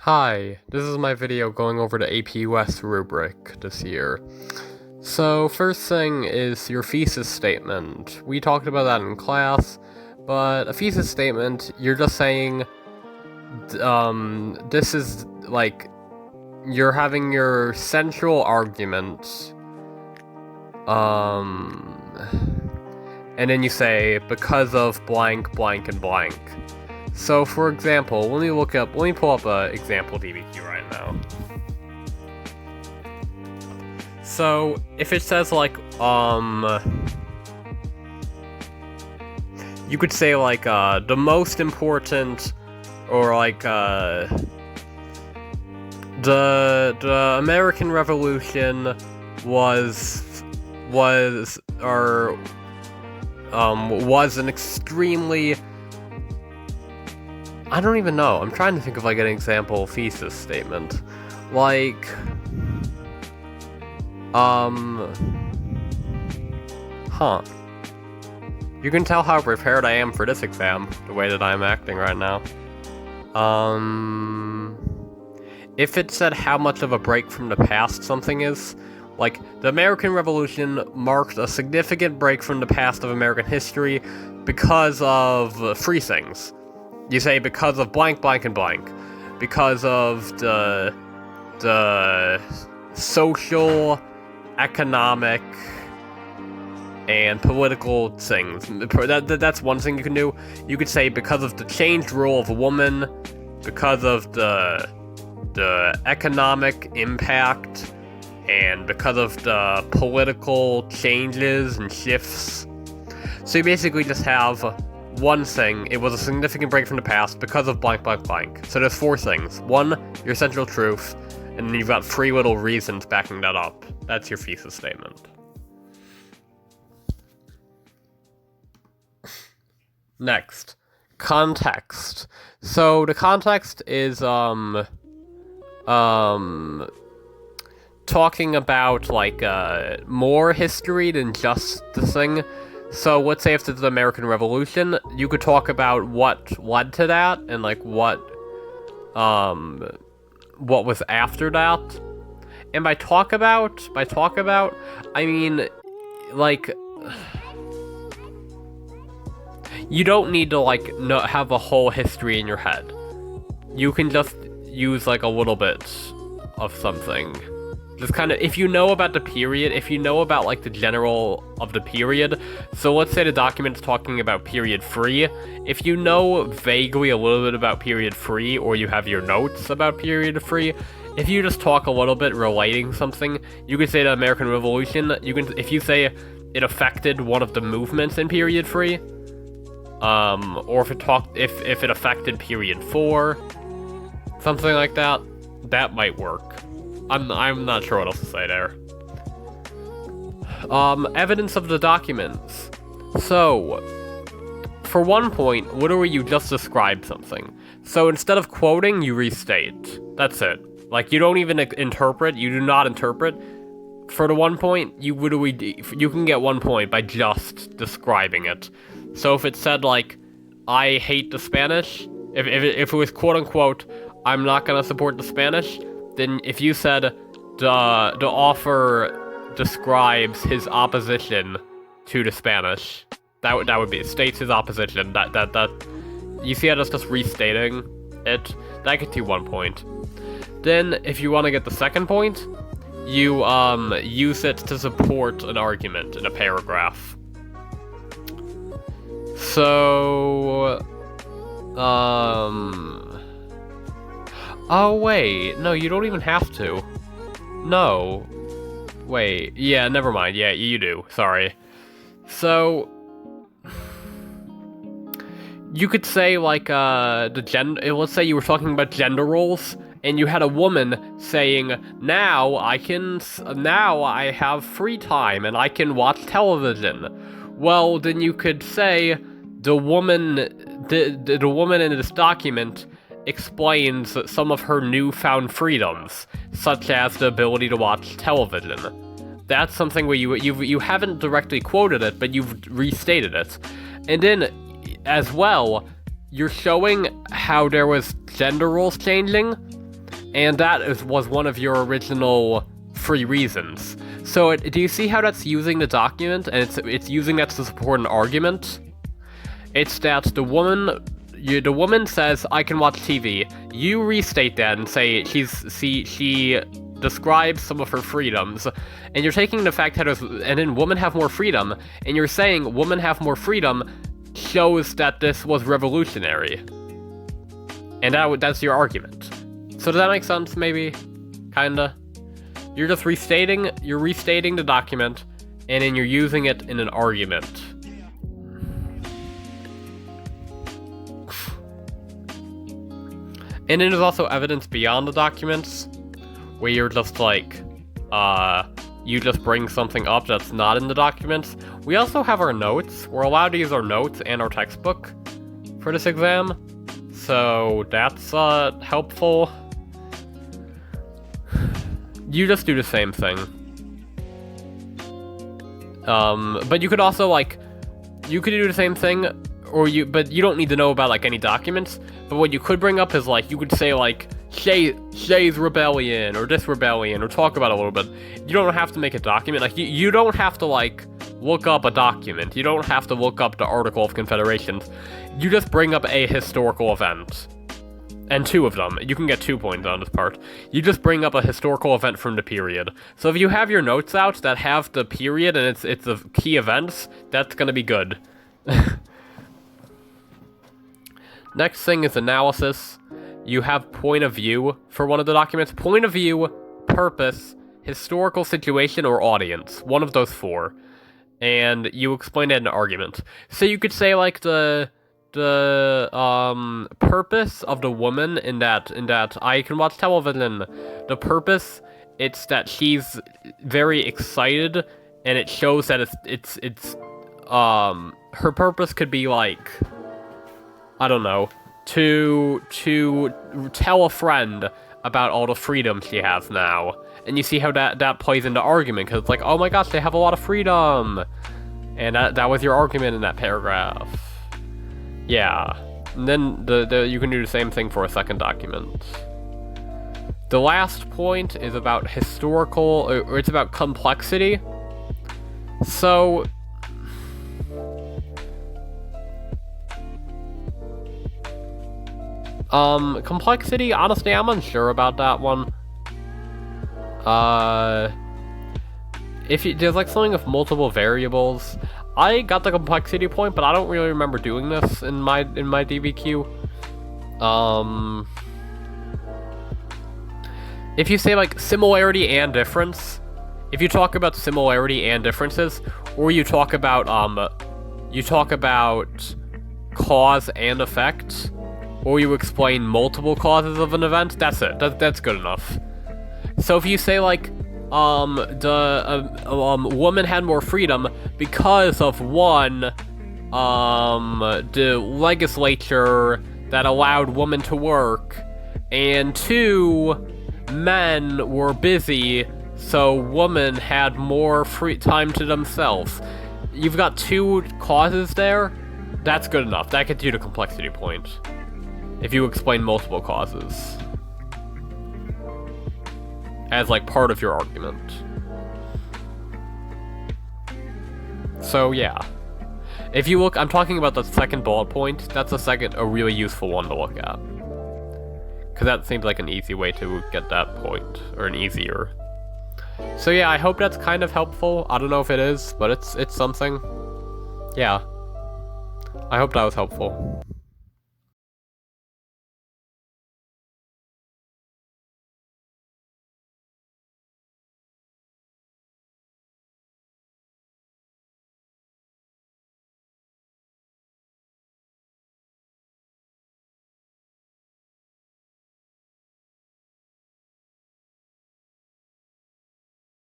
Hi, this is my video going over the APUS rubric this year. So, first thing is your thesis statement. We talked about that in class, but a thesis statement, you're just saying, this is, like, you're having your central argument, and then you say, because of blank, blank, and blank. So, for example, let me pull up an example DBQ right now. So, if it says, like, you could say, like, the most important, or, like, the American Revolution was an extremely... I don't even know. I'm trying to think of, like, an example thesis statement. Like... You can tell how prepared I am for this exam, the way that I'm acting right now. If it said how much of a break from the past something is, like, the American Revolution marked a significant break from the past of American history because of three things. You say because of blank, blank, and blank. Because of the social, economic, and political things. That's one thing you can do. You could say because of the changed role of a woman, because of the economic impact, and because of the political changes and shifts. So you basically just have one thing, it was a significant break from the past because of blank, blank, blank. So there's four things. One, your central truth, and then you've got three little reasons backing that up. That's your thesis statement. Next, context. So the context is, talking about, like, more history than just the thing. So let's say if it's the American Revolution, you could talk about what led to that, and, like, what was after that. And by talk about, I mean, like, you don't need to, like, have a whole history in your head. You can just use, like, a little bit of something. Just kind of, if you know about the period, if you know about, like, the general of the period, so let's say the document's talking about period 3, if you know vaguely a little bit about period 3, or you have your notes about period 3, if you just talk a little bit relating something, you could say the American Revolution, if you say it affected one of the movements in period 3, or if it affected period 4, something like that, that might work. I'm not sure what else to say there. Evidence of the documents. So, for one point, literally you just described something. So instead of quoting, you restate. That's it. Like, you don't even interpret, you do not interpret. For the 1 point, you can get 1 point by just describing it. So if it said, like, I hate the Spanish, if it was quote-unquote, I'm not gonna support the Spanish, then if you said the author describes his opposition to the Spanish, that would be, states his opposition, that you see how that's just restating it, that gets you 1 point. Then, if you want to get the second point, you use it to support an argument in a paragraph. So, oh, wait. No, you don't even have to. No. Wait. Yeah, never mind. Yeah, you do. Sorry. So, you could say, like, let's say you were talking about gender roles, and you had a woman saying, now I have free time, and I can watch television. Well, then you could say, the woman in this document explains some of her newfound freedoms, such as the ability to watch television. That's something where you haven't directly quoted it, but you've restated it. And then, as well, you're showing how there was gender roles changing, And that was one of your original 3 reasons. So do you see how that's using the document, and it's using that to support an argument? It's that the woman says, I can watch TV. You restate that and say she describes some of her freedoms, and you're taking the fact that and then women have more freedom, and you're saying women have more freedom shows that this was revolutionary. And that's your argument. So does that make sense, maybe? Kinda? You're just restating the document, and then you're using it in an argument. And then there's also evidence beyond the documents, where you're just like, you just bring something up that's not in the documents. We also have our notes. We're allowed to use our notes and our textbook for this exam, so that's helpful. You just do the same thing. But you could also, like, you could do the same thing, but you don't need to know about, like, any documents. But what you could bring up is, like, you could say, like, Shay's rebellion, or this rebellion, or talk about it a little bit. You don't have to make a document. Like, you don't have to, like, look up a document. You don't have to look up the Article of Confederation. You just bring up a historical event. And 2 of them. You can get 2 points on this part. You just bring up a historical event from the period. So if you have your notes out that have the period and it's the key events, that's gonna be good. Next thing is analysis. You have point of view for one of the documents. Point of view, purpose, historical situation, or audience. One of those 4. And you explain it in an argument. So you could say, like, the purpose of the woman in that I can watch television. The purpose, it's that she's very excited, and it shows that it's her purpose could be, like, I don't know, to tell a friend about all the freedom she has now. And you see how that plays into argument, because it's like, oh my gosh, they have a lot of freedom. And that was your argument in that paragraph. Yeah. And then you can do the same thing for a second document. The last point is about historical, or it's about complexity. So complexity, honestly, I'm unsure about that one. If there's like something with multiple variables, I got the complexity point, but I don't really remember doing this in my DBQ. If you say like similarity and difference, if you talk about similarity and differences, or you talk about cause and effect, or you explain multiple causes of an event, that's it. That's good enough. So if you say like, the woman had more freedom because of 1, the legislature that allowed women to work, and 2, men were busy, so women had more free time to themselves. You've got 2 causes there. That's good enough. That gets you the complexity point. If you explain multiple causes as like part of your argument. So yeah. If you look, I'm talking about the second bullet point. That's a really useful one to look at. Because that seems like an easy way to get that point, or an easier. So yeah, I hope that's kind of helpful. I don't know if it is, but it's something. Yeah. I hope that was helpful.